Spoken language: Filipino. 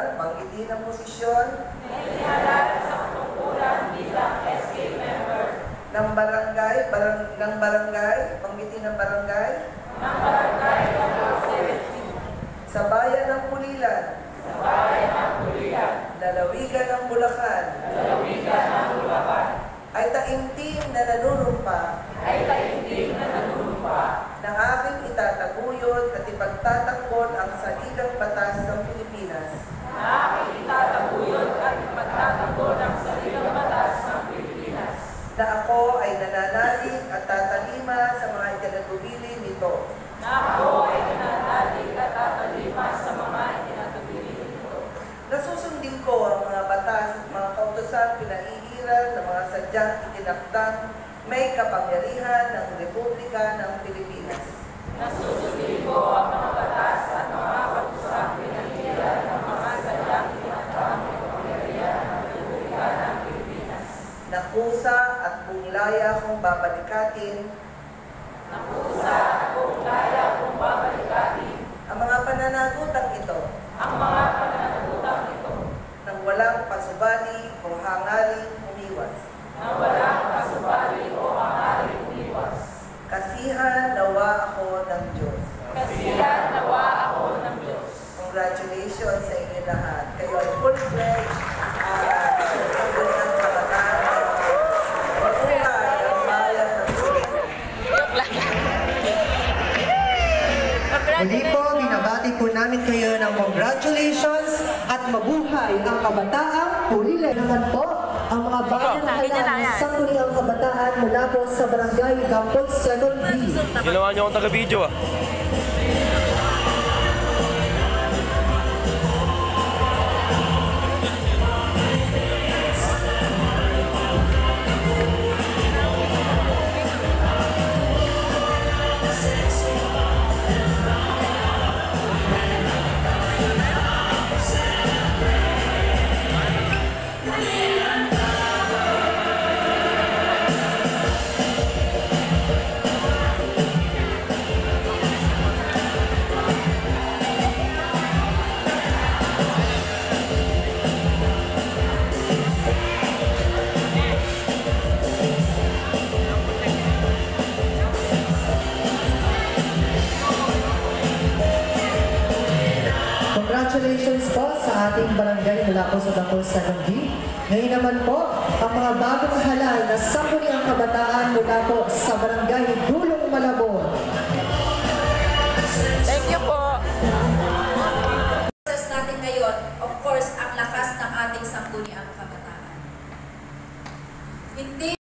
katanungan, banggitin ang posisyon bilang SK member ng barangay, banggitin ng barangay ng barangay Local 17 sa bayan ng Pulilan, lalawigan ng Bulacan, ay taimtim na nanunumpa ng aking itataguyod at ipagtatakbon ang saligang batas ng Pilipinas. Na ako ay nananalig at tatalima sa mga itinatubili nito. Nasusundin ko ang mga batas at mga kautosan pinaiiral ng mga sadyang itinakdang may kapangyarihan ng Republika ng Pilipinas. Nakusa at bunglaya kong babalikatin ang mga pananagutang ito nang walang pasubali o hangaring umiwas. Kasihan nawa ako ng Diyos. Congratulations sa inyo lahat. Kayo ay full-fledged ng kabataan. Mabuhay ang bayan ng Pilipinas. Muli po, binabati po namin kayo ng congratulations at mabuhay ang kabataang Pulilan. Naman po ang mga bayan ng Sangguniang Kabataan mula po sa Barangay Gampol 7B. Ginawa niyo akong taga-video ah. Congratulations po sa ating barangay mula po sa Gampol 7B. Ngayon naman po, ang mga bagong halal na Sangguniang Kabataan mula po sa barangay Dulong Malabon. Thank you po. Process natin ngayon, of course, ang lakas ng ating Sangguniang Kabataan. Hindi